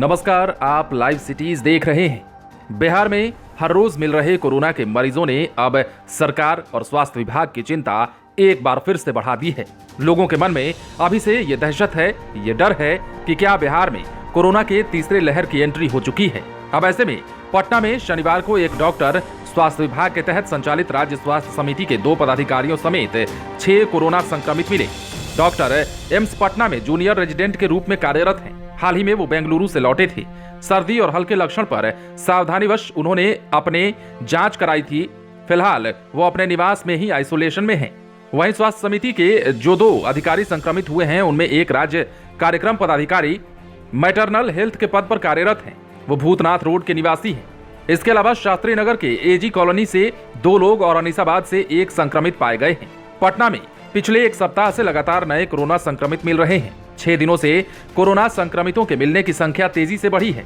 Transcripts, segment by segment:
नमस्कार, आप live cities देख रहे हैं। बिहार में हर रोज मिल रहे कोरोना के मरीजों ने अब सरकार और स्वास्थ्य विभाग की चिंता एक बार फिर से बढ़ा दी है। लोगों के मन में अभी से ये दहशत है, ये डर है कि क्या बिहार में कोरोना के तीसरे लहर की एंट्री हो चुकी है। अब ऐसे में पटना में शनिवार को एक डॉक्टर, स्वास्थ्य विभाग के तहत संचालित राज्य स्वास्थ्य समिति के 2 पदाधिकारियों समेत 6 कोरोना संक्रमित मिले। डॉक्टर एम्स पटना में जूनियर रेजिडेंट के रूप में कार्यरत हैं। हाल ही में वो बेंगलुरु से लौटे थे। सर्दी और हल्के लक्षण पर सावधानीवश उन्होंने अपने जांच कराई थी। फिलहाल वो अपने निवास में ही आइसोलेशन में हैं। वहीं स्वास्थ्य समिति के जो 2 अधिकारी संक्रमित हुए हैं, उनमें एक राज्य कार्यक्रम पदाधिकारी मैटरनल हेल्थ के पद पर कार्यरत हैं। वो भूतनाथ रोड के निवासी हैं। इसके अलावा शास्त्री नगर के एजी कॉलोनी से 2 लोग और अनीसाबाद से 1 संक्रमित पाए गए हैं। पटना में पिछले 1 सप्ताह से लगातार नए कोरोना संक्रमित मिल रहे हैं। 6 दिनों से कोरोना संक्रमितों के मिलने की संख्या तेजी से बढ़ी है।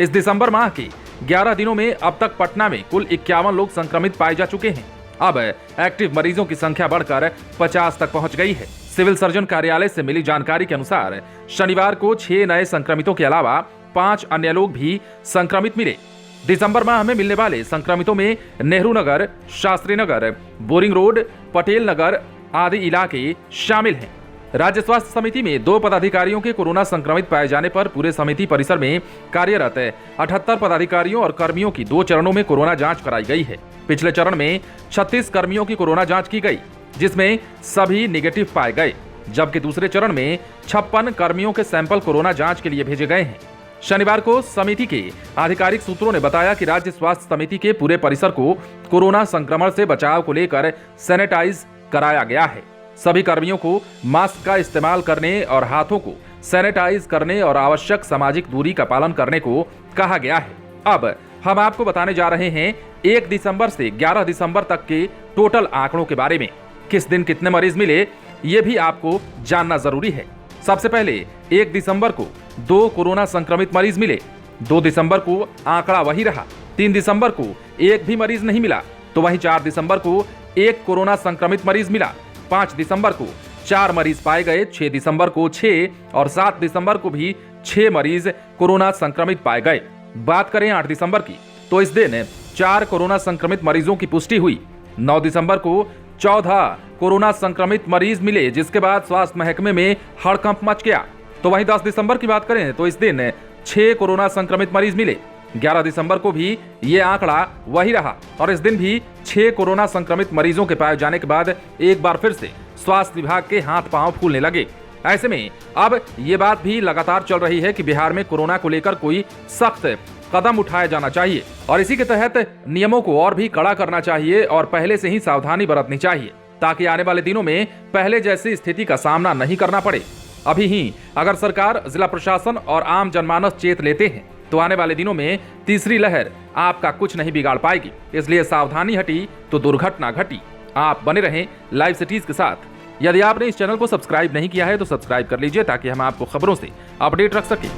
इस दिसंबर माह के 11 दिनों में अब तक पटना में कुल 51 लोग संक्रमित पाए जा चुके हैं। अब एक्टिव मरीजों की संख्या बढ़कर 50 तक पहुंच गई है। सिविल सर्जन कार्यालय से मिली जानकारी के अनुसार शनिवार को 6 नए संक्रमितों के अलावा 5 अन्य लोग भी संक्रमित मिले। दिसंबर माह में मिलने वाले संक्रमितों में नेहरू नगर, शास्त्री नगर, बोरिंग रोड, पटेल नगर आदि इलाके शामिल हैं। राज्य स्वास्थ्य समिति में 2 पदाधिकारियों के कोरोना संक्रमित पाए जाने पर पूरे समिति परिसर में कार्यरत 78 पदाधिकारियों और कर्मियों की 2 चरणों में कोरोना जांच कराई गई है। पिछले चरण में 36 कर्मियों की कोरोना जांच की गई, जिसमें सभी निगेटिव पाए गए, जबकि दूसरे चरण में 56 कर्मियों के सैंपल कोरोना जांच के लिए भेजे गए हैं। शनिवार को समिति के आधिकारिक सूत्रों ने बताया कि राज्य स्वास्थ्य समिति के पूरे परिसर को कोरोना संक्रमण से बचाव को लेकर सैनिटाइज कराया गया है। सभी कर्मियों को मास्क का इस्तेमाल करने और हाथों को सैनिटाइज करने और आवश्यक सामाजिक दूरी का पालन करने को कहा गया है। अब हम आपको बताने जा रहे हैं 1 दिसंबर से 11 दिसंबर तक के टोटल आंकड़ों के बारे में। किस दिन कितने मरीज मिले, ये भी आपको जानना जरूरी है। सबसे पहले 1 दिसंबर को 2 कोरोना संक्रमित मरीज मिले। 2 दिसंबर को आंकड़ा वही रहा। 3 दिसंबर को 1 भी मरीज नहीं मिला, तो वहीं 4 दिसंबर को 1 कोरोना संक्रमित मरीज मिला। 5 दिसंबर को 4 मरीज पाए गए। 6 दिसंबर को 6 और 7 दिसंबर को भी 6 मरीज कोरोना संक्रमित पाए गए। बात करें 8 दिसंबर की, तो इस दिन 4 कोरोना संक्रमित मरीजों की पुष्टि हुई। 9 दिसंबर को 14 कोरोना संक्रमित मरीज मिले, जिसके बाद स्वास्थ्य महकमे में हड़कंप मच गया। तो वहीं 10 दिसंबर की बात करें तो इस दिन 6 कोरोना संक्रमित मरीज मिले। 11 दिसंबर को भी ये आंकड़ा वही रहा और इस दिन भी 6 कोरोना संक्रमित मरीजों के पाए जाने के बाद एक बार फिर से स्वास्थ्य विभाग के हाथ पांव फूलने लगे। ऐसे में अब ये बात भी लगातार चल रही है कि बिहार में कोरोना को लेकर कोई सख्त कदम उठाया जाना चाहिए और इसी के तहत नियमों को और भी कड़ा करना चाहिए और पहले से ही सावधानी बरतनी चाहिए, ताकि आने वाले दिनों में पहले जैसी स्थिति का सामना नहीं करना पड़े। अभी ही अगर सरकार, जिला प्रशासन और आम जनमानस चेत लेते हैं तो आने वाले दिनों में तीसरी लहर आपका कुछ नहीं बिगाड़ पाएगी। इसलिए सावधानी हटी तो दुर्घटना घटी। आप बने रहें लाइव सिटीज के साथ। यदि आपने इस चैनल को सब्सक्राइब नहीं किया है तो सब्सक्राइब कर लीजिए, ताकि हम आपको खबरों से अपडेट रख सकें।